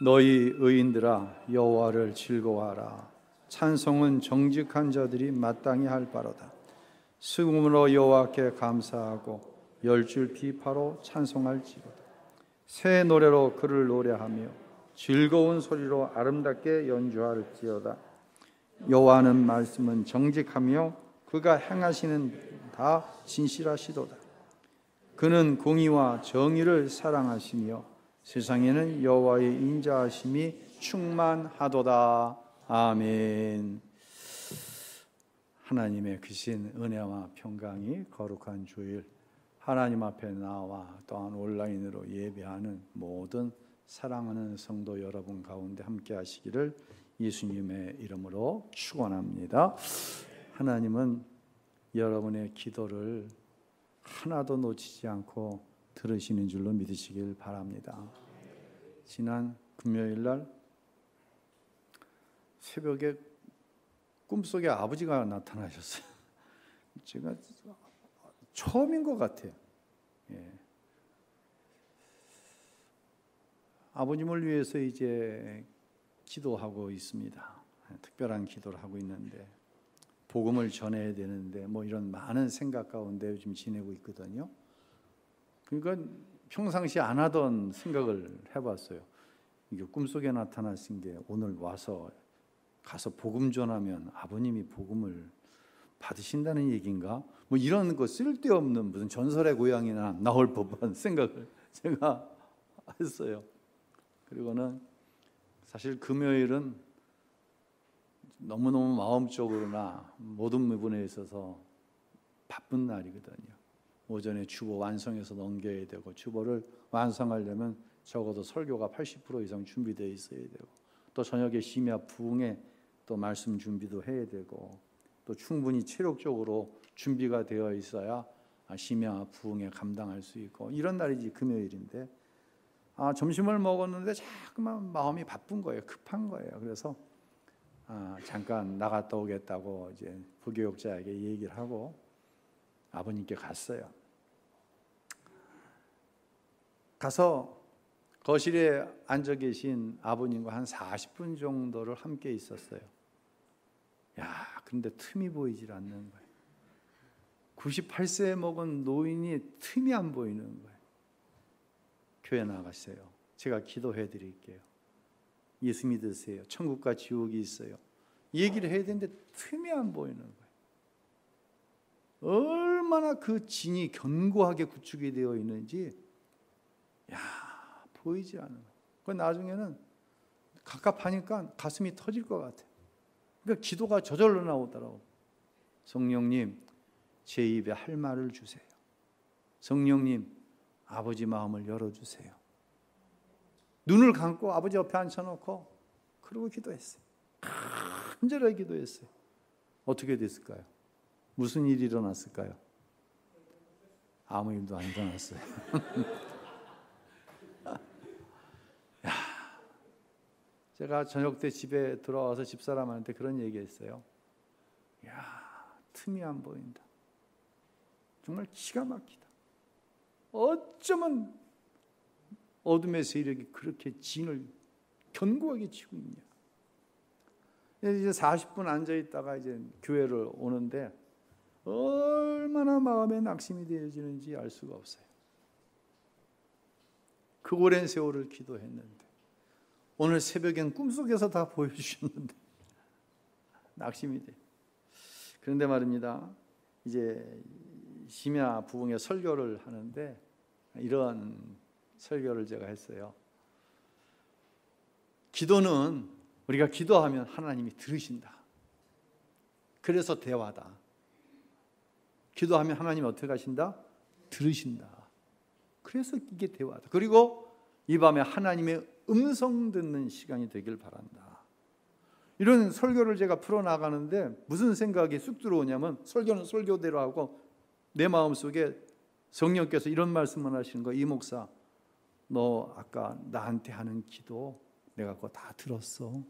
너희 의인들아 여호와를 즐거워하라. 찬송은 정직한 자들이 마땅히 할 바로다. 수금으로 여호와께 감사하고 열줄 비파로 찬송할지로다. 새 노래로 그를 노래하며 즐거운 소리로 아름답게 연주할지어다. 여호와는 말씀은 정직하며 그가 행하시는 다 진실하시도다. 그는 공의와 정의를 사랑하시며 세상에는 여호와의 인자하심이 충만하도다. 아멘. 하나님의 크신 은혜와 평강이 거룩한 주일 하나님 앞에 나와 또한 온라인으로 예배하는 모든 사랑하는 성도 여러분 가운데 함께 하시기를 예수님의 이름으로 축원합니다. 하나님은 여러분의 기도를 하나도 놓치지 않고 들으시는 줄로 믿으시길 바랍니다. 지난 금요일 날 새벽에 꿈속에 아버지가 나타나셨어요. 제가 처음인 것 같아요. 예. 아버님을 위해서 이제 기도하고 있습니다. 특별한 기도를 하고 있는데 복음을 전해야 되는데 뭐 이런 많은 생각 가운데 요즘 지내고 있거든요. 그러니까 평상시 안 하던 생각을 해봤어요. 이게 꿈속에 나타나신 게 오늘 와서 가서 복음 전하면 아버님이 복음을 받으신다는 얘기인가? 뭐 이런 거 쓸데없는 무슨 전설의 고향이나 나올 법한 생각을 제가 했어요. 그리고는 사실 금요일은 너무너무 마음적으로나 모든 부분에 있어서 바쁜 날이거든요. 오전에 주보 완성해서 넘겨야 되고 주보를 완성하려면 적어도 설교가 80% 이상 준비되어 있어야 되고 또 저녁에 심야 부흥에 또 말씀 준비도 해야 되고 또 충분히 체력적으로 준비가 되어 있어야 심야 부흥에 감당할 수 있고 이런 날이지 금요일인데 점심을 먹었는데 자꾸만 마음이 바쁜 거예요. 급한 거예요. 그래서 잠깐 나갔다 오겠다고 이제 부교육자에게 얘기를 하고 아버님께 갔어요. 가서 거실에 앉아 계신 아버님과 한 40분 정도를 함께 있었어요. 그런데 틈이 보이질 않는 거예요. 98세에 먹은 노인이 틈이 안 보이는 거예요. 교회 나가세요. 제가 기도해 드릴게요. 예수 믿으세요. 천국과 지옥이 있어요. 얘기를 해야 되는데 틈이 안 보이는 거예요. 얼마나 그 진이 견고하게 구축이 되어 있는지 보이지 않는 거예요. 그 나중에는 갑갑하니까 가슴이 터질 것 같아요. 그러니까 기도가 저절로 나오더라고요. 성령님, 제 입에 할 말을 주세요. 성령님, 아버지 마음을 열어주세요. 눈을 감고 아버지 옆에 앉혀놓고 그러고 기도했어요. 간절하게 기도했어요. 어떻게 됐을까요? 무슨 일이 일어났을까요? 아무 일도 안 일어났어요. 제가 저녁 때 집에 들어와서 집사람한테 그런 얘기했어요. 틈이 안 보인다. 정말 기가 막히다. 어쩌면 어둠의 세력이 그렇게 진을 견고하게 치고 있냐. 이제 40분 앉아 있다가 이제 교회를 오는데 얼마나 마음에 낙심이 되어지는지 알 수가 없어요. 그 오랜 세월을 기도했는데 오늘 새벽엔 꿈속에서 다 보여주셨는데 낙심이 돼. 그런데 말입니다. 이제 심야 부흥의 설교를 하는데 이런 설교를 제가 했어요. 기도는 우리가 기도하면 하나님이 들으신다. 그래서 대화다. 기도하면 하나님이 어떻게 하신다? 들으신다. 그래서 이게 대화다. 그리고 이 밤에 하나님의 음성 듣는 시간이 되길 바란다. 이런 설교를 제가 풀어나가는데 무슨 생각이 쑥 들어오냐면 설교는 설교대로 하고 내 마음속에 성령께서 이런 말씀을 하시는 거예요. 이 목사, 너 아까 나한테 하는 기도 내가 그거 다 들었어.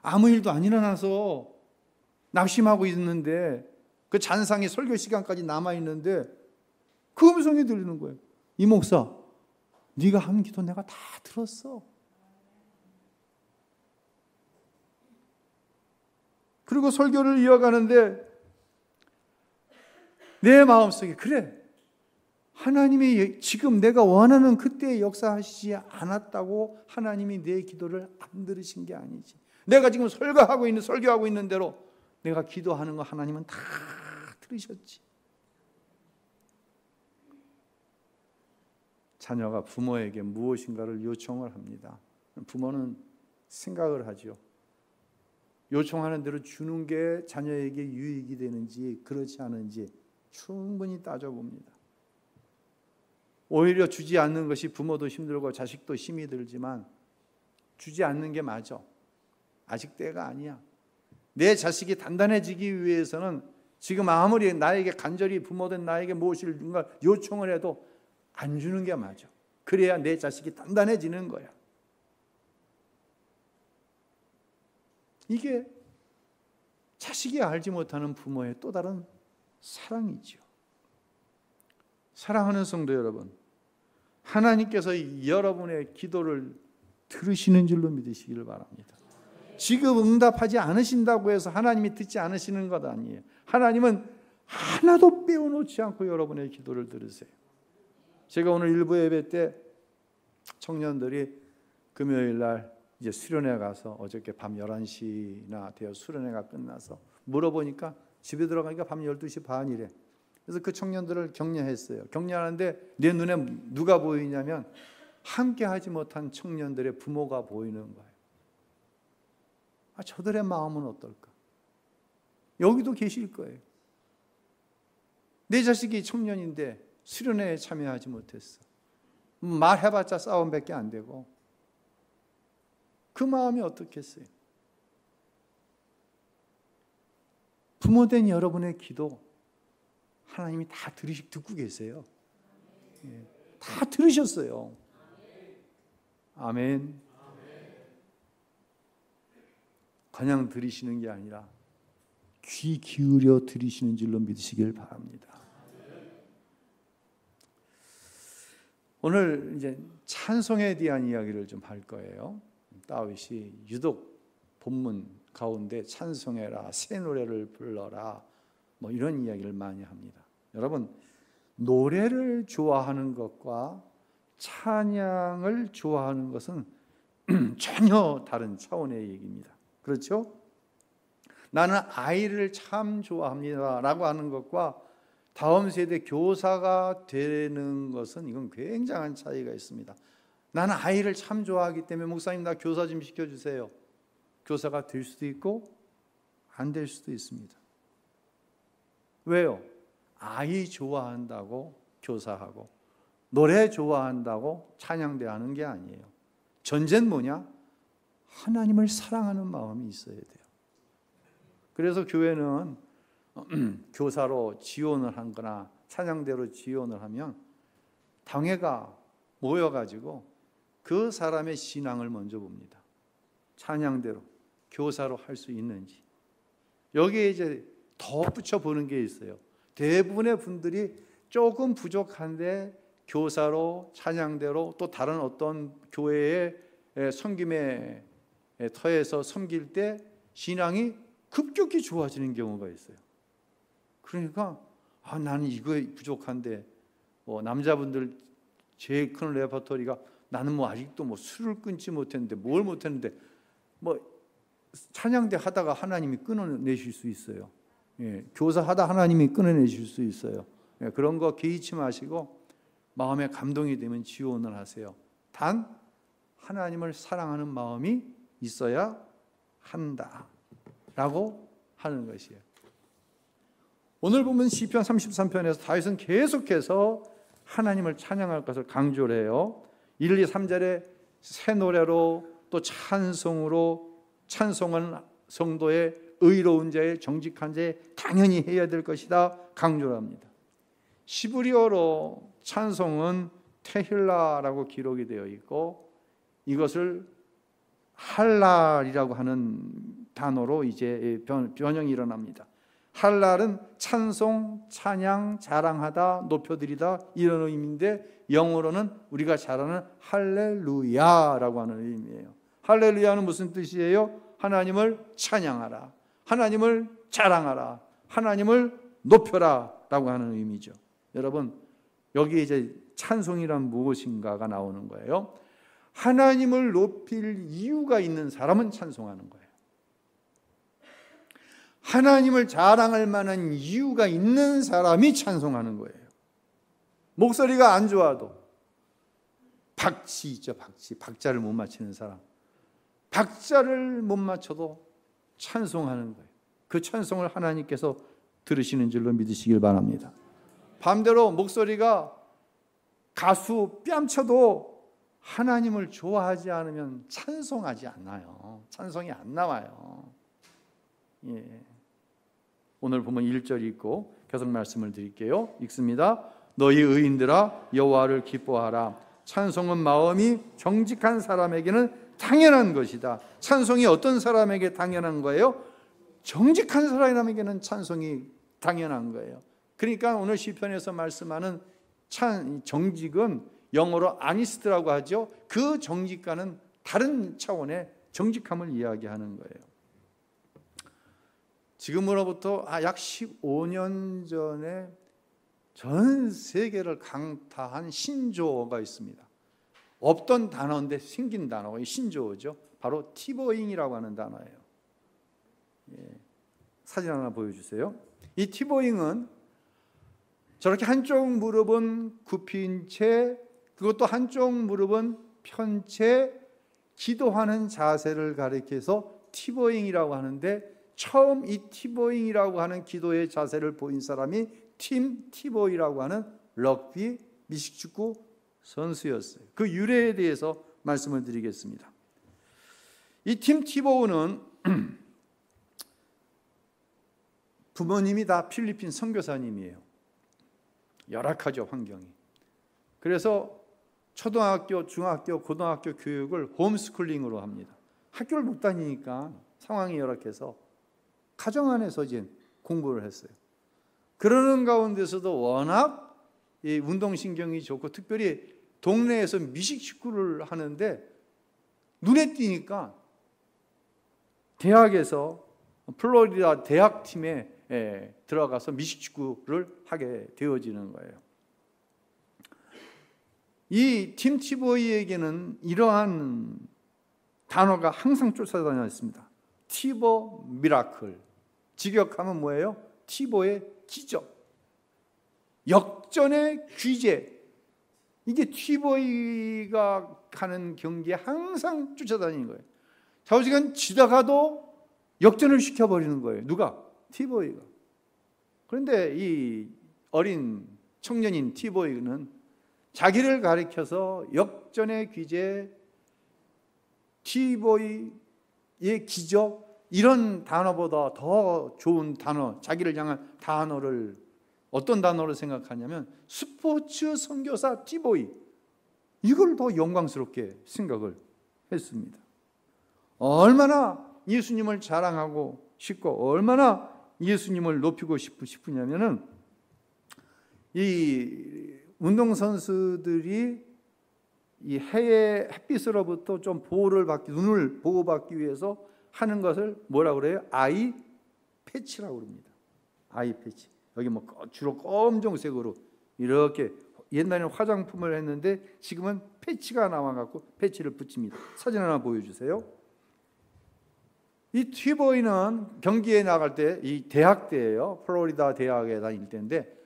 아무 일도 안 일어나서 낙심하고 있는데 그 잔상이 설교 시간까지 남아있는데 그 음성이 들리는 거예요. 이 목사, 네가 한 기도 내가 다 들었어. 그리고 설교를 이어가는데 내 마음속에 그래, 하나님이 지금 내가 원하는 그때 역사하시지 않았다고 하나님이 내 기도를 안 들으신 게 아니지. 내가 지금 설교하고 있는 대로 내가 기도하는 거 하나님은 다 들으셨지. 자녀가 부모에게 무엇인가를 요청을 합니다. 부모는 생각을 하죠. 요청하는 대로 주는 게 자녀에게 유익이 되는지 그렇지 않은지 충분히 따져봅니다. 오히려 주지 않는 것이 부모도 힘들고 자식도 힘이 들지만 주지 않는 게 맞아. 아직 때가 아니야. 내 자식이 단단해지기 위해서는 지금 아무리 나에게 간절히 부모된 나에게 무엇을 누가 요청을 해도 안 주는 게 맞아. 그래야 내 자식이 단단해지는 거야. 이게 자식이 알지 못하는 부모의 또 다른 사랑이죠. 사랑하는 성도 여러분, 하나님께서 여러분의 기도를 들으시는 줄로 믿으시기를 바랍니다. 지금 응답하지 않으신다고 해서 하나님이 듣지 않으시는 것 아니에요. 하나님은 하나도 빼어놓지 않고 여러분의 기도를 들으세요. 제가 오늘 일부 예배 때 청년들이 금요일 날 이제 수련회 가서 어저께 밤 11시나 되어 수련회가 끝나서 물어보니까 집에 들어가니까 밤 12시 반이래. 그래서 그 청년들을 격려했어요. 격려하는데 내 눈에 누가 보이냐면 함께 하지 못한 청년들의 부모가 보이는 거예요. 저들의 마음은 어떨까? 여기도 계실 거예요. 내 자식이 청년인데 수련회에 참여하지 못했어. 말해봤자 싸움밖에 안 되고 그 마음이 어떻겠어요? 부모된 여러분의 기도 하나님이 다 듣고 계세요. 다 들으셨어요. 아멘. 그냥 들으시는 게 아니라 귀 기울여 들으시는 줄로 믿으시길 바랍니다. 오늘 이제 찬송에 대한 이야기를 좀 할 거예요. 다윗이 유독 본문 가운데 찬송해라, 새 노래를 불러라, 뭐 이런 이야기를 많이 합니다. 여러분, 노래를 좋아하는 것과 찬양을 좋아하는 것은 전혀 다른 차원의 얘기입니다. 그렇죠? 나는 아이를 참 좋아합니다 라고 하는 것과 다음 세대 교사가 되는 것은 이건 굉장한 차이가 있습니다. 나는 아이를 참 좋아하기 때문에 목사님 나 교사 좀 시켜주세요. 교사가 될 수도 있고 안 될 수도 있습니다. 왜요? 아이 좋아한다고 교사하고 노래 좋아한다고 찬양대 하는 게 아니에요. 전제는 뭐냐? 하나님을 사랑하는 마음이 있어야 돼요. 그래서 교회는 교사로 지원을 하거나 찬양대로 지원을 하면 당회가 모여가지고 그 사람의 신앙을 먼저 봅니다. 찬양대로 교사로 할 수 있는지. 여기에 이제 더 붙여보는 게 있어요. 대부분의 분들이 조금 부족한데 교사로 찬양대로 또 다른 어떤 교회의 섬김의 터에서 섬길 때 신앙이 급격히 좋아지는 경우가 있어요. 그러니까 나는 이거 부족한데 남자분들 제일 큰 레퍼토리가 나는 아직도 술을 끊지 못했는데 뭘 못했는데 찬양대 하다가 하나님이 끊어내실 수 있어요. 교사하다 하나님이 끊어내실 수 있어요. 그런 거 개의치 마시고 마음에 감동이 되면 지원을 하세요. 단 하나님을 사랑하는 마음이 있어야 한다라고 하는 것이에요. 오늘 보면 시편 33편에서 다윗은 계속해서 하나님을 찬양할 것을 강조를 해요. 1, 2, 3절에 새 노래로 또 찬송으로 찬송은 성도의 의로운 자의 정직한 자의 당연히 해야 될 것이다 강조를 합니다. 시브리어로 찬송은 테힐라라고 기록이 되어 있고 이것을 할랄이라고 하는 단어로 이제 변형이 일어납니다. 할랄은 찬송, 찬양, 자랑하다, 높여드리다 이런 의미인데 영어로는 우리가 잘 아는 할렐루야라고 하는 의미예요. 할렐루야는 무슨 뜻이에요? 하나님을 찬양하라, 하나님을 자랑하라, 하나님을 높여라 라고 하는 의미죠. 여러분, 여기 이제 찬송이란 무엇인가가 나오는 거예요. 하나님을 높일 이유가 있는 사람은 찬송하는 거예요. 하나님을 자랑할 만한 이유가 있는 사람이 찬송하는 거예요. 목소리가 안 좋아도 박치 있죠, 박치. 박자를 못 맞추는 사람. 박자를 못 맞춰도 찬송하는 거예요. 그 찬송을 하나님께서 들으시는 줄로 믿으시길 바랍니다. 반대로 목소리가 가수 뺨쳐도 하나님을 좋아하지 않으면 찬송하지 않나요? 찬송이 안 나와요. 예. 오늘 보면 1절이 있고 계속 말씀을 드릴게요. 읽습니다. 너희 의인들아 여호와를 기뻐하라. 찬송은 마음이 정직한 사람에게는 당연한 것이다. 찬송이 어떤 사람에게 당연한 거예요? 정직한 사람에게는 찬송이 당연한 거예요. 그러니까 오늘 시편에서 말씀하는 정직은 영어로 아니스트라고 하죠. 그 정직과는 다른 차원의 정직함을 이야기하는 거예요. 지금으로부터 약 15년 전에 전 세계를 강타한 신조어가 있습니다. 없던 단어인데 생긴 단어가 신조어죠. 바로 티보잉이라고 하는 단어예요. 예. 사진 하나 보여주세요. 이 티보잉은 저렇게 한쪽 무릎은 굽힌 채, 그것도 한쪽 무릎은 편 채 기도하는 자세를 가리켜서 티보잉이라고 하는데, 처음 이 티보잉이라고 하는 기도의 자세를 보인 사람이 팀 티보이라고 하는 럭비 미식축구 선수였어요. 그 유래에 대해서 말씀을 드리겠습니다. 이 팀 티보우는 부모님이 다 필리핀 선교사님이에요. 열악하죠, 환경이. 그래서 초등학교, 중학교, 고등학교 교육을 홈스쿨링으로 합니다. 학교를 못 다니니까 상황이 열악해서 가정 안에서 이제 공부를 했어요. 그러는 가운데서도 워낙 이 운동신경이 좋고, 특별히 동네에서 미식축구를 하는데 눈에 띄니까 대학에서 플로리다 대학팀에 들어가서 미식축구를 하게 되어지는 거예요. 이 팀 티보이에게는 이러한 단어가 항상 쫓아다녔습니다. 티보 미라클. 직역하면 뭐예요? 티보의 기적. 역전의 귀재. 이게 티보이가 가는 경기에 항상 쫓아다니는 거예요. 좌우지간 지다가도 역전을 시켜버리는 거예요. 누가? 티보이가. 그런데 이 어린 청년인 티보이는 자기를 가리켜서 역전의 귀재, 티보이의 기적, 이런 단어보다 더 좋은 단어, 자기를 향한 단어를, 어떤 단어를 생각하냐면 스포츠 선교사 티보이, 이걸 더 영광스럽게 생각을 했습니다. 얼마나 예수님을 자랑하고 싶고 얼마나 예수님을 높이고 싶으냐면은, 이 운동선수들이 이 해의 햇빛으로부터 좀 보호를 받기, 눈을 보호받기 위해서 하는 것을 뭐라고 그래요? 아이 패치라고 그럽니다. 아이 패치. 여기 뭐 주로 검정색으로 이렇게, 옛날에는 화장품을 했는데 지금은 패치가 나와갖고 패치를 붙입니다. 사진 하나 보여주세요. 이 티보이는 경기에 나갈 때, 이 대학 때예요. 플로리다 대학에 다닐 때인데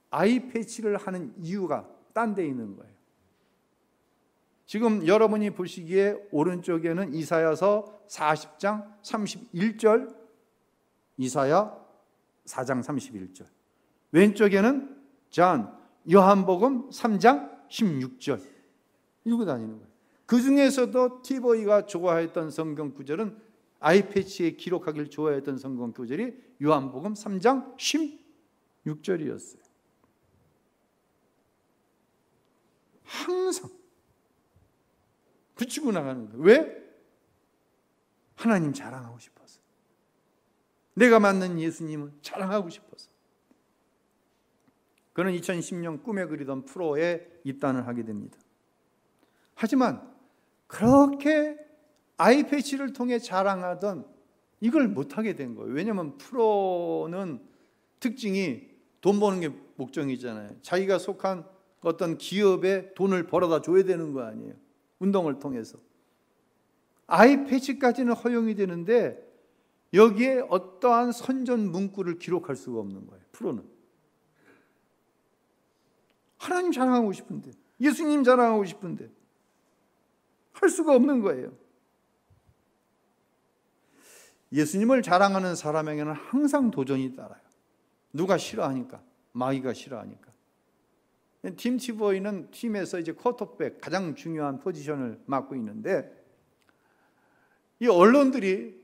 아이 패치를 하는 이유가 딴 데 있는 거예요. 지금 여러분이 보시기에 오른쪽에는 이사야서 40장 31절, 이사야 4장 31절, 왼쪽에는 요한복음 3장 16절 읽고 다니는 거예요. 그 중에서도 티보이가 좋아했던 성경 구절은, 아이패치에 기록하기를 좋아했던 성경 구절이 요한복음 3장 16절이었어요. 항상 붙이고 나가는 거예요. 왜? 하나님 자랑하고 싶어서. 내가 만난 예수님을 자랑하고 싶어서 그는 2010년 꿈에 그리던 프로에 입단을 하게 됩니다. 하지만 그렇게 아이패치를 통해 자랑하던 이걸 못하게 된 거예요. 왜냐하면 프로는 특징이 돈 버는 게 목적이잖아요. 자기가 속한 어떤 기업에 돈을 벌어다 줘야 되는 거 아니에요. 운동을 통해서. 아이패치까지는 허용이 되는데 여기에 어떠한 선전 문구를 기록할 수가 없는 거예요. 프로는. 하나님 자랑하고 싶은데, 예수님 자랑하고 싶은데 할 수가 없는 거예요. 예수님을 자랑하는 사람에게는 항상 도전이 따라요. 누가 싫어하니까, 마귀가 싫어하니까. 팀 티보이는 팀에서 이제 쿼터백 가장 중요한 포지션을 맡고 있는데 이 언론들이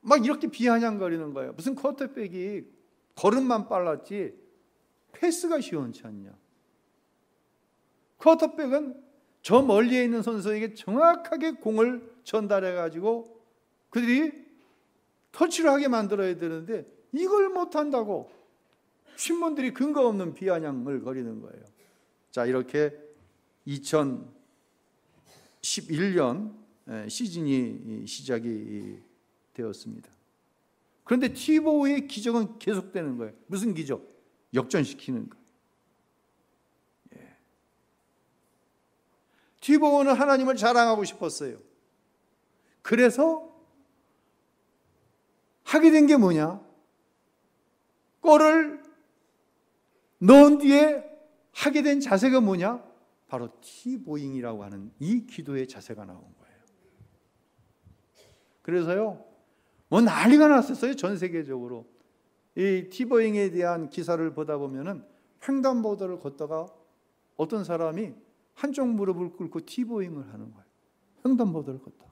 막 이렇게 비아냥거리는 거예요. 무슨 쿼터백이 걸음만 빨랐지 패스가 시원치 않냐. 쿼터백은 저 멀리에 있는 선수에게 정확하게 공을 전달해가지고 그들이 터치를 하게 만들어야 되는데 이걸 못한다고 신문들이 근거 없는 비아냥을 거리는 거예요. 자, 이렇게 2011년 시즌이 시작이 되었습니다. 그런데 티보우의 기적은 계속되는 거예요. 무슨 기적? 역전시키는 거. 티보우는 하나님을 자랑하고 싶었어요. 그래서 하게 된 게 뭐냐? 골을 넣은 뒤에 하게 된 자세가 뭐냐? 바로 티보잉이라고 하는 이 기도의 자세가 나온 거예요. 그래서요, 뭐 난리가 났었어요. 전 세계적으로. 이 티보잉에 대한 기사를 보다 보면은 횡단보도를 걷다가 어떤 사람이 한쪽 무릎을 꿇고 티보잉을 하는 거예요. 횡단보도를 걷다가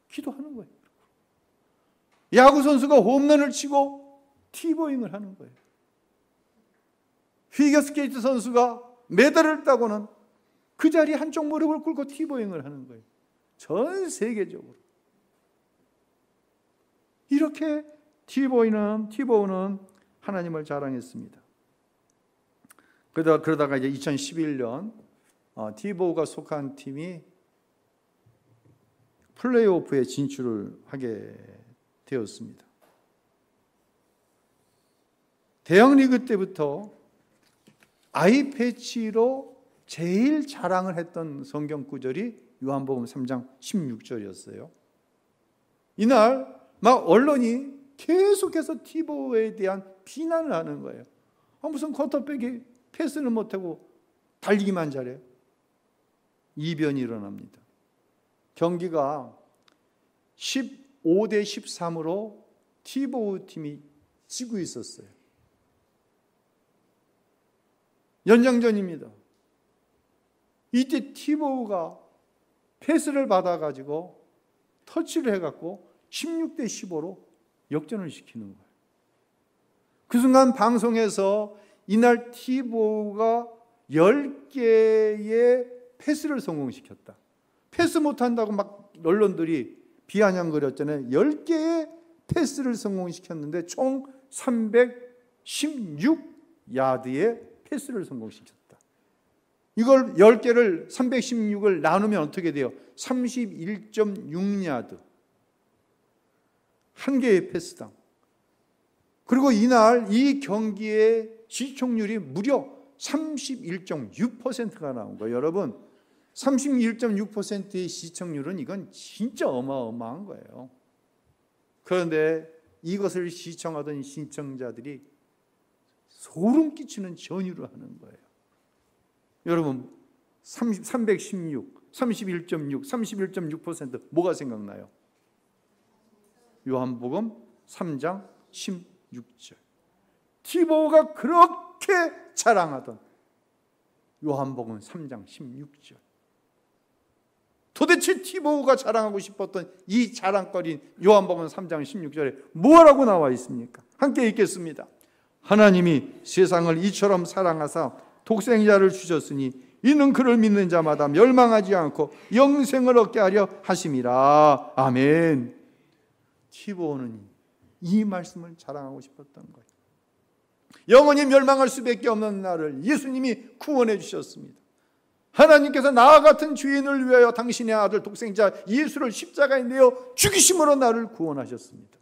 기도하는 거예요. 야구 선수가 홈런을 치고 티보잉을 하는 거예요. 피겨스케이트 선수가 메달을 따고는 그 자리에 한쪽 무릎을 꿇고 티보잉을 하는 거예요. 전 세계적으로. 이렇게 티보우는 하나님을 자랑했습니다. 그러다가 이제 2011년 티보우가 속한 팀이 플레이오프에 진출을 하게 되었습니다. 대형리그 때부터 아이패치로 제일 자랑을 했던 성경 구절이 요한복음 3장 16절이었어요. 이날 막 언론이 계속해서 티보우에 대한 비난을 하는 거예요. 무슨 쿼터백이 패스는 못하고 달리기만 잘해요. 이변이 일어납니다. 경기가 15대 13으로 티보우 팀이 지고 있었어요. 연장전입니다. 이때 티보우가 패스를 받아가지고 터치를 해갖고 16대 15로 역전을 시키는 거예요. 그 순간 방송에서 이날 티보우가 10개의 패스를 성공시켰다. 패스 못한다고 막 언론들이 비아냥거렸잖아요. 10개의 패스를 성공시켰는데 총 316야드의 패스를 성공시켰다. 이걸 10개를 316을 나누면 어떻게 돼요? 31.6야드. 한 개의 패스당. 그리고 이날 이 경기의 시청률이 무려 31.6%가 나온 거예요. 여러분, 31.6%의 시청률은 이건 진짜 어마어마한 거예요. 그런데 이것을 시청하던 시청자들이 소름 끼치는 전율을 하는 거예요. 여러분, 316, 31.6, 31.6% 뭐가 생각나요? 요한복음 3장 16절. 티보우가 그렇게 자랑하던 요한복음 3장 16절. 도대체 티보우가 자랑하고 싶었던 이 자랑거리인 요한복음 3장 16절에 뭐라고 나와 있습니까? 함께 읽겠습니다. 하나님이 세상을 이처럼 사랑하사 독생자를 주셨으니 이는 그를 믿는 자마다 멸망하지 않고 영생을 얻게 하려 하심이라. 아멘. 티보우는 이 말씀을 자랑하고 싶었던 거예요. 영원히 멸망할 수밖에 없는 나를 예수님이 구원해 주셨습니다. 하나님께서 나와 같은 죄인을 위하여 당신의 아들 독생자 예수를 십자가에 내어 죽이심으로 나를 구원하셨습니다.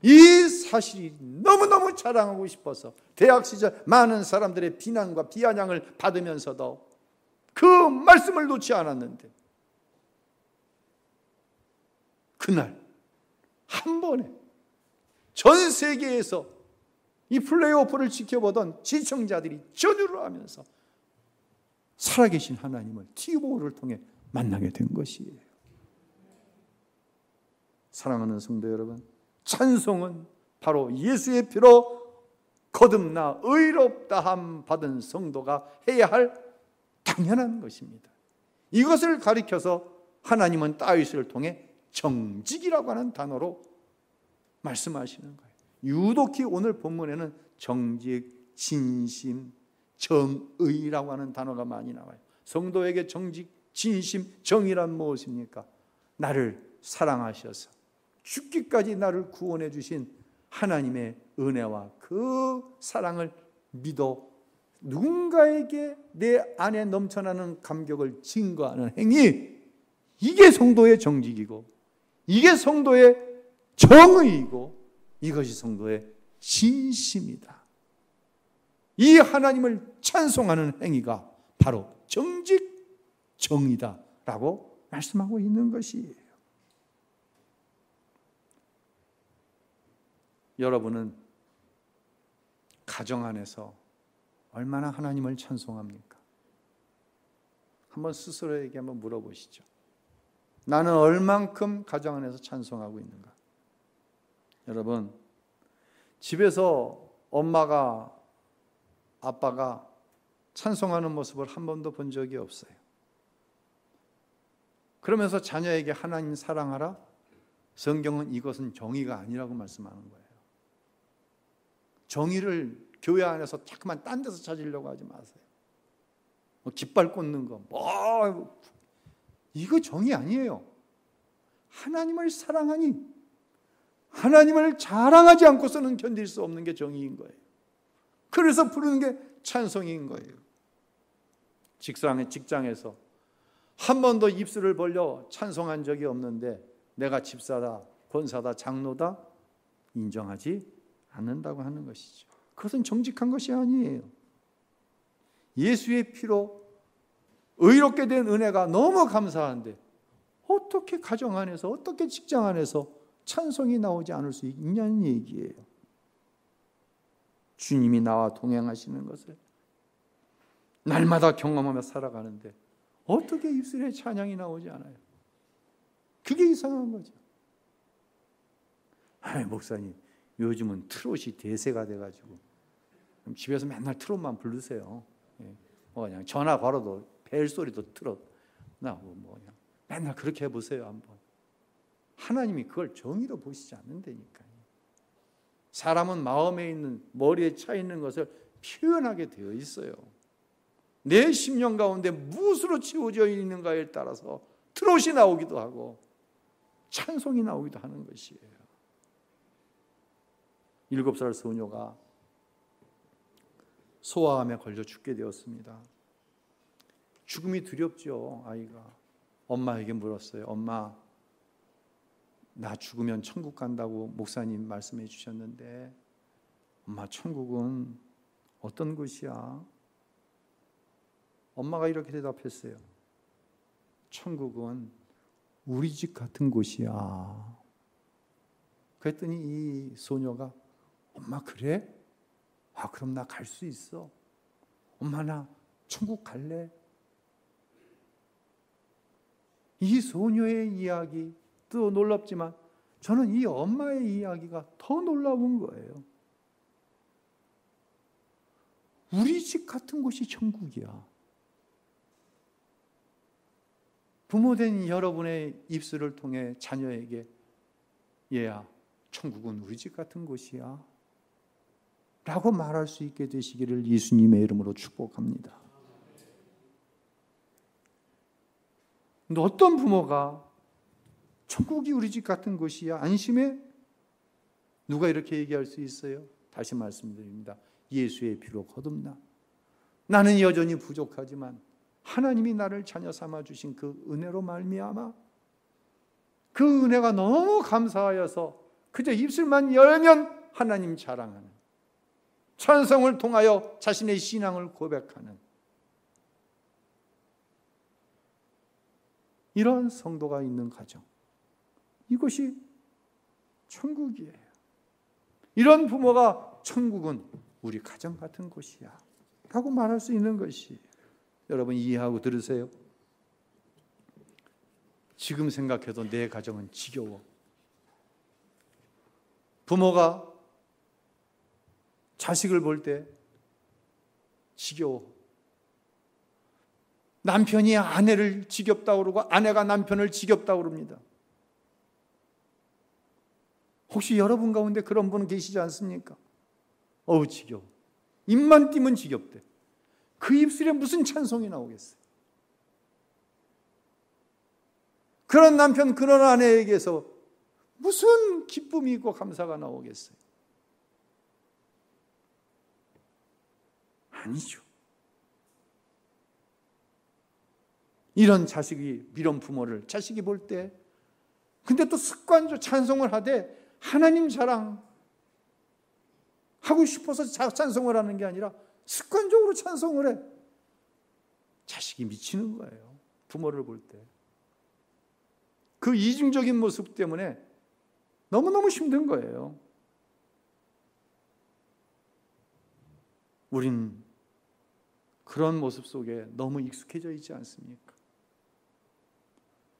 이 사실이 너무너무 자랑하고 싶어서 대학 시절 많은 사람들의 비난과 비아냥을 받으면서도 그 말씀을 놓지 않았는데, 그날 한 번에 전 세계에서 이 플레이오프를 지켜보던 시청자들이 전율을 하면서 살아계신 하나님을 TV를 통해 만나게 된 것이에요. 사랑하는 성도 여러분, 찬송은 바로 예수의 피로 거듭나 의롭다함 받은 성도가 해야 할 당연한 것입니다. 이것을 가리켜서 하나님은 다윗을 통해 정직이라고 하는 단어로 말씀하시는 거예요. 유독히 오늘 본문에는 정직, 진심, 정의라고 하는 단어가 많이 나와요. 성도에게 정직, 진심, 정의란 무엇입니까? 나를 사랑하셔서 죽기까지 나를 구원해 주신 하나님의 은혜와 그 사랑을 믿어 누군가에게 내 안에 넘쳐나는 감격을 증거하는 행위, 이게 성도의 정직이고 이게 성도의 정의이고 이것이 성도의 진심이다. 이 하나님을 찬송하는 행위가 바로 정직, 정의다라고 말씀하고 있는 것이에요. 여러분은 가정 안에서 얼마나 하나님을 찬송합니까? 한번 스스로에게 한번 물어보시죠. 나는 얼만큼 가정 안에서 찬송하고 있는가? 여러분, 집에서 엄마가, 아빠가 찬송하는 모습을 한 번도 본 적이 없어요. 그러면서 자녀에게 하나님 사랑하라? 성경은 이것은 정의가 아니라고 말씀하는 거예요. 정의를 교회 안에서 자꾸만 딴 데서 찾으려고 하지 마세요. 깃발 꽂는 거, 이거 정의 아니에요. 하나님을 사랑하니 하나님을 자랑하지 않고서는 견딜 수 없는 게 정의인 거예요. 그래서 부르는 게 찬송인 거예요. 직장에서 한 번도 입술을 벌려 찬송한 적이 없는데 내가 집사다, 권사다, 장로다 인정하지 않는다고 하는 것이죠. 그것은 정직한 것이 아니에요. 예수의 피로 의롭게 된 은혜가 너무 감사한데 어떻게 가정 안에서, 어떻게 직장 안에서 찬송이 나오지 않을 수 있냐는 얘기예요. 주님이 나와 동행하시는 것을 날마다 경험하며 살아가는데 어떻게 입술에 찬양이 나오지 않아요? 그게 이상한 거죠. 목사님, 요즘은 트롯이 대세가 돼가지고 집에서 맨날 트롯만 부르세요. 그냥 전화 걸어도 벨소리도 트롯 나고 그냥 맨날 그렇게 해보세요 한번. 하나님이 그걸 정의로 보시지 않는다니까요. 사람은 마음에 있는, 머리에 차 있는 것을 표현하게 되어 있어요. 내 심령 가운데 무엇으로 채워져 있는가에 따라서 트롯이 나오기도 하고 찬송이 나오기도 하는 것이에요. 7살 소녀가 소아암에 걸려 죽게 되었습니다. 죽음이 두렵죠. 아이가 엄마에게 물었어요. 엄마, 나 죽으면 천국 간다고 목사님 말씀해 주셨는데 엄마, 천국은 어떤 곳이야? 엄마가 이렇게 대답했어요. 천국은 우리 집 같은 곳이야. 그랬더니 이 소녀가 엄마, 그래? 그럼 나 갈 수 있어. 엄마, 나 천국 갈래? 이 소녀의 이야기도 놀랍지만 저는 이 엄마의 이야기가 더 놀라운 거예요. 우리 집 같은 곳이 천국이야. 부모된 여러분의 입술을 통해 자녀에게 얘야, 천국은 우리 집 같은 곳이야 라고 말할 수 있게 되시기를 예수님의 이름으로 축복합니다. 근데 어떤 부모가 천국이 우리 집 같은 곳이야, 안심해? 누가 이렇게 얘기할 수 있어요? 다시 말씀드립니다. 예수의 피로 거듭나. 나는 여전히 부족하지만 하나님이 나를 자녀 삼아 주신 그 은혜로 말미암아 그 은혜가 너무 감사하여서 그저 입술만 열면 하나님 자랑하는, 찬송을 통하여 자신의 신앙을 고백하는 이런 성도가 있는 가정, 이것이 천국이에요. 이런 부모가 천국은 우리 가정 같은 곳이야 라고 말할 수 있는 것이, 여러분 이해하고 들으세요. 지금 생각해도 내 가정은 지겨워. 부모가 자식을 볼 때 지겨워. 남편이 아내를 지겹다고 그러고 아내가 남편을 지겹다고 그럽니다. 혹시 여러분 가운데 그런 분 계시지 않습니까? 어우 지겨워. 입만 띄면 지겹대. 그 입술에 무슨 찬송이 나오겠어요? 그런 남편, 그런 아내에게서 무슨 기쁨이 있고 감사가 나오겠어요? 아니죠. 이런 자식이, 이런 부모를 자식이 볼 때, 근데 또 습관적으로 찬송을 하되 하나님 자랑 하고 싶어서 찬송을 하는 게 아니라 습관적으로 찬송을 해. 자식이 미치는 거예요. 부모를 볼 때. 그 이중적인 모습 때문에 너무너무 힘든 거예요. 우린 그런 모습 속에 너무 익숙해져 있지 않습니까?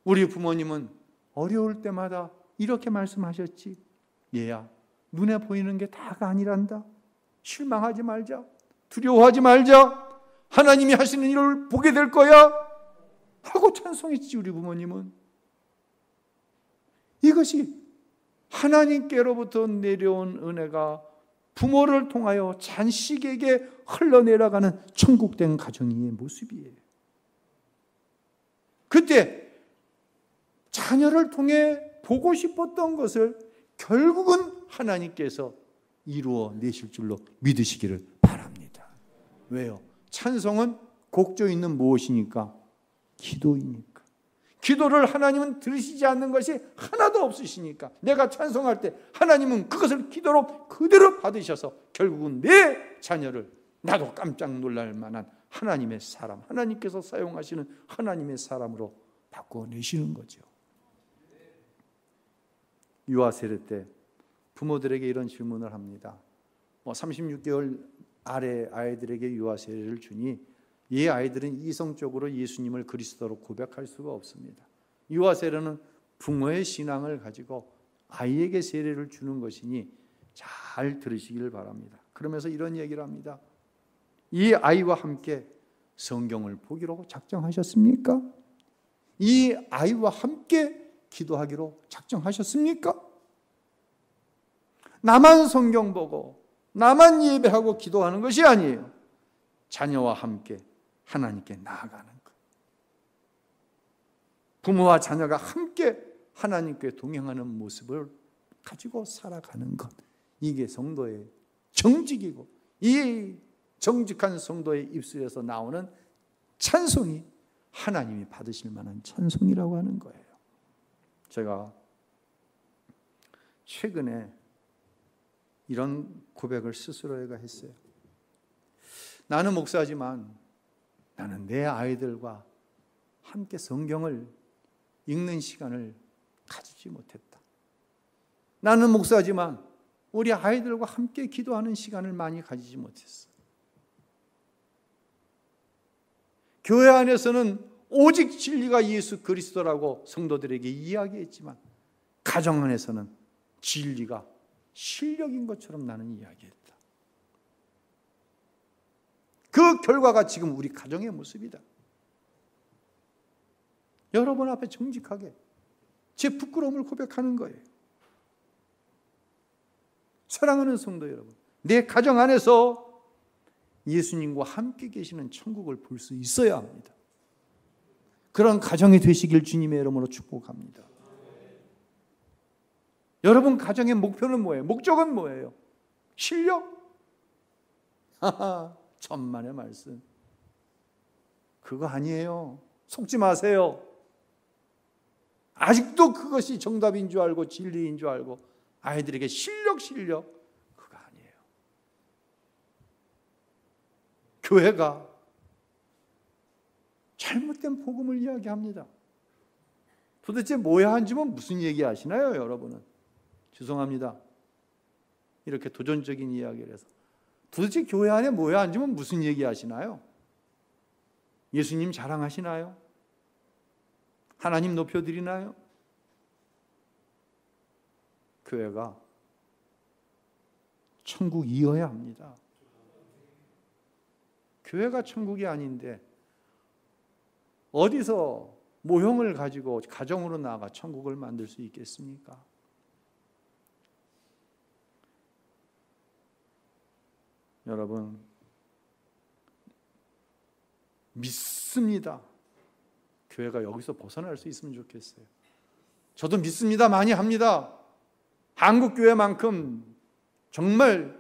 우리 부모님은 어려울 때마다 이렇게 말씀하셨지. 얘야, 눈에 보이는 게 다가 아니란다. 실망하지 말자. 두려워하지 말자. 하나님이 하시는 일을 보게 될 거야. 하고 찬송했지, 우리 부모님은. 이것이 하나님께로부터 내려온 은혜가 부모를 통하여 자식에게 흘러내려가는 천국된 가정의 모습이에요. 그때 자녀를 통해 보고 싶었던 것을 결국은 하나님께서 이루어 내실 줄로 믿으시기를 바랍니다. 왜요? 찬송은 곡조 있는 무엇이니까? 기도이니까. 기도를 하나님은 들으시지 않는 것이 하나도 없으시니까, 내가 찬송할 때 하나님은 그것을 기도로 그대로 받으셔서 결국은 내 자녀를 나도 깜짝 놀랄 만한 하나님의 사람, 하나님께서 사용하시는 하나님의 사람으로 바꿔내시는 거죠. 유아 세례 때 부모들에게 이런 질문을 합니다. 36개월 아래 아이들에게 유아 세례를 주니 이 아이들은 이성적으로 예수님을 그리스도로 고백할 수가 없습니다. 유아 세례는 부모의 신앙을 가지고 아이에게 세례를 주는 것이니 잘 들으시길 바랍니다. 그러면서 이런 얘기를 합니다. 이 아이와 함께 성경을 보기로 작정하셨습니까? 이 아이와 함께 기도하기로 작정하셨습니까? 나만 성경 보고 나만 예배하고 기도하는 것이 아니에요. 자녀와 함께 하나님께 나아가는 것. 부모와 자녀가 함께 하나님께 동행하는 모습을 가지고 살아가는 것. 이게 성도의 정직이고, 이 정직한 성도의 입술에서 나오는 찬송이 하나님이 받으실 만한 찬송이라고 하는 거예요. 제가 최근에 이런 고백을 스스로에게 했어요. 나는 목사지만 나는 내 아이들과 함께 성경을 읽는 시간을 가지지 못했다. 나는 목사지만 우리 아이들과 함께 기도하는 시간을 많이 가지지 못했어. 교회 안에서는 오직 진리가 예수 그리스도라고 성도들에게 이야기했지만 가정 안에서는 진리가 실력인 것처럼 나는 이야기했다. 그 결과가 지금 우리 가정의 모습이다. 여러분 앞에 정직하게 제 부끄러움을 고백하는 거예요. 사랑하는 성도 여러분, 내 가정 안에서 예수님과 함께 계시는 천국을 볼 수 있어야 합니다. 그런 가정이 되시길 주님의 이름으로 축복합니다. 여러분 가정의 목표는 뭐예요? 목적은 뭐예요? 실력? 하하, 천만의 말씀. 그거 아니에요. 속지 마세요. 아직도 그것이 정답인 줄 알고 진리인 줄 알고 아이들에게 실력 그거 아니에요. 교회가 잘못된 복음을 이야기합니다. 도대체 뭐야 한지면 무슨 얘기하시나요, 여러분은? 죄송합니다. 이렇게 도전적인 이야기를 해서 도대체 교회 안에 뭐야 한지면 무슨 얘기하시나요? 예수님 자랑하시나요? 하나님 높여드리나요? 교회가 천국이어야 합니다. 교회가 천국이 아닌데 어디서 모형을 가지고 가정으로 나아가 천국을 만들 수 있겠습니까? 여러분, 믿습니다. 교회가 여기서 벗어날 수 있으면 좋겠어요. 저도 믿습니다. 많이 합니다. 한국교회만큼 정말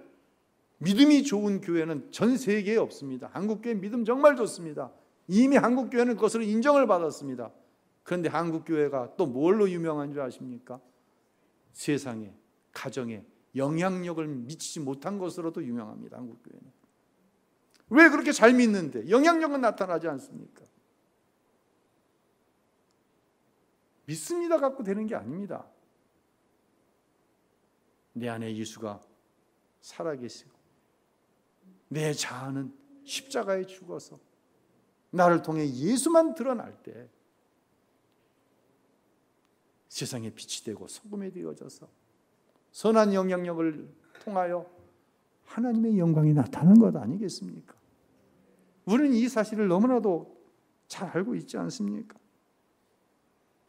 믿음이 좋은 교회는 전 세계에 없습니다. 한국교회 믿음 정말 좋습니다. 이미 한국교회는 그것으로 인정을 받았습니다. 그런데 한국교회가 또 뭘로 유명한 줄 아십니까? 세상에, 가정에 영향력을 미치지 못한 것으로도 유명합니다. 한국교회는. 왜 그렇게 잘 믿는데 영향력은 나타나지 않습니까? 믿습니다 갖고 되는 게 아닙니다. 내 안에 예수가 살아계시고 내 자아는 십자가에 죽어서 나를 통해 예수만 드러날 때 세상에 빛이 되고 소금이 되어져서 선한 영향력을 통하여 하나님의 영광이 나타나는 것 아니겠습니까? 우리는 이 사실을 너무나도 잘 알고 있지 않습니까?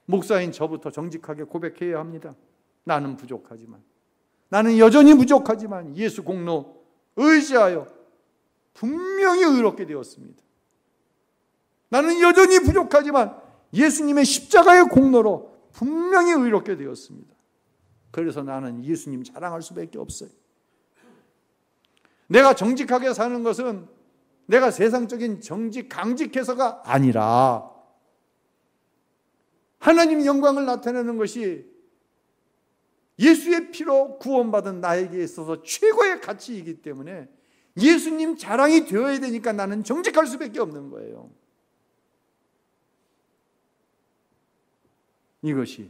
목사인 저부터 정직하게 고백해야 합니다. 나는 부족하지만, 나는 여전히 부족하지만 예수 공로 의지하여 분명히 의롭게 되었습니다. 나는 여전히 부족하지만 예수님의 십자가의 공로로 분명히 의롭게 되었습니다. 그래서 나는 예수님 자랑할 수밖에 없어요. 내가 정직하게 사는 것은 내가 세상적인 정직, 강직해서가 아니라 하나님 영광을 나타내는 것이 예수의 피로 구원받은 나에게 있어서 최고의 가치이기 때문에 예수님 자랑이 되어야 되니까 나는 정직할 수밖에 없는 거예요. 이것이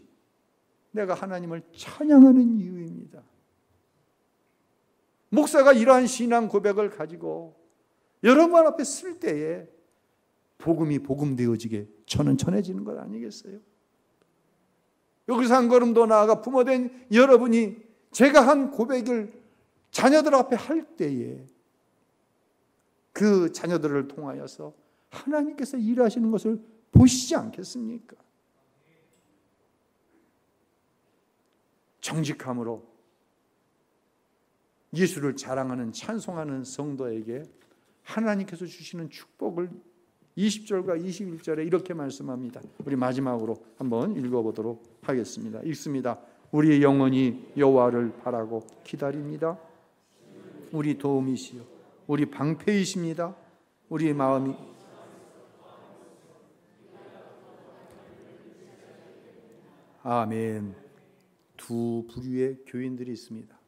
내가 하나님을 찬양하는 이유입니다. 목사가 이러한 신앙 고백을 가지고 여러분 앞에 쓸 때에 복음이 복음되어지게 저는 전해지는 것 아니겠어요? 여기서 한 걸음 더 나아가 부모된 여러분이 제가 한 고백을 자녀들 앞에 할 때에 그 자녀들을 통하여서 하나님께서 일하시는 것을 보시지 않겠습니까? 정직함으로 예수를 자랑하는 찬송하는 성도에게 하나님께서 주시는 축복을 20절과 21절에 이렇게 말씀합니다. 우리 마지막으로 한번 읽어보도록 하겠습니다. 읽습니다. 우리 영혼이 여호와를 바라고 기다립니다. 우리 도움이시요 우리 방패이십니다. 우리 마음이 아멘. 두 부류의 교인들이 있습니다.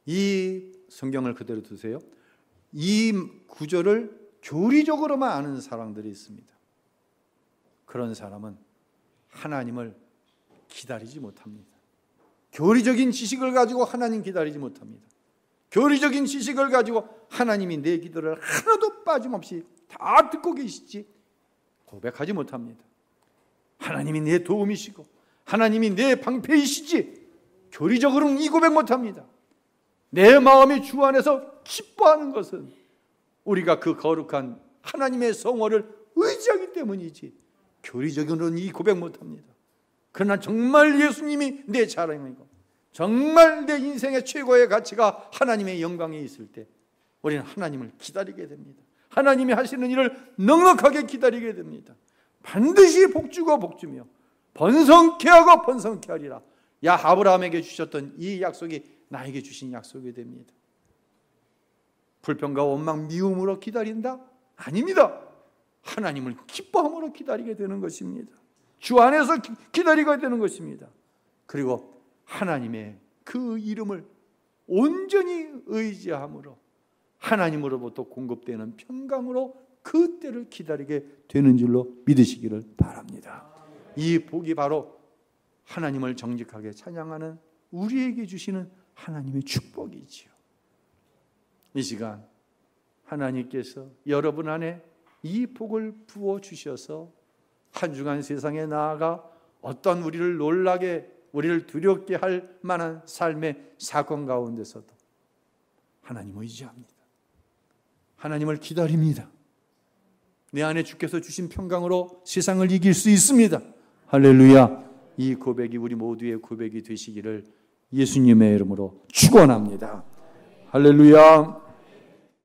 이 성경을 그대로 두세요. 이 구절을 교리적으로만 아는 사람들이 있습니다. 그런 사람은 하나님을 기다리지 못합니다. 교리적인 지식을 가지고 하나님 기다리지 못합니다. 교리적인 지식을 가지고 하나님이 내 기도를 하나도 빠짐없이 다 듣고 계시지 고백하지 못합니다. 하나님이 내 도움이시고 하나님이 내 방패이시지 교리적으로는 이 고백 못합니다. 내 마음이 주 안에서 기뻐하는 것은 우리가 그 거룩한 하나님의 성호를 의지하기 때문이지 교리적으로는 이 고백 못합니다. 그러나 정말 예수님이 내 자랑이고 정말 내 인생의 최고의 가치가 하나님의 영광에 있을 때 우리는 하나님을 기다리게 됩니다. 하나님이 하시는 일을 넉넉하게 기다리게 됩니다. 반드시 복주고 복주며 번성케 하고 번성케 하리라. 아브라함에게 주셨던 이 약속이 나에게 주신 약속이 됩니다. 불평과 원망, 미움으로 기다린다? 아닙니다. 하나님을 기뻐함으로 기다리게 되는 것입니다. 주 안에서 기다리게 되는 것입니다. 그리고 하나님의 그 이름을 온전히 의지함으로 하나님으로부터 공급되는 평강으로 그 때를 기다리게 되는 줄로 믿으시기를 바랍니다. 이 복이 바로 하나님을 정직하게 찬양하는 우리에게 주시는 하나님의 축복이지요. 이 시간 하나님께서 여러분 안에 이 복을 부어주셔서 한 주간 세상에 나아가 어떤 우리를 놀라게, 우리를 두렵게 할 만한 삶의 사건 가운데서도 하나님을 의지합니다. 하나님을 기다립니다. 내 안에 주께서 주신 평강으로 세상을 이길 수 있습니다. 할렐루야. 이 고백이 우리 모두의 고백이 되시기를 예수님의 이름으로 축원합니다. 할렐루야.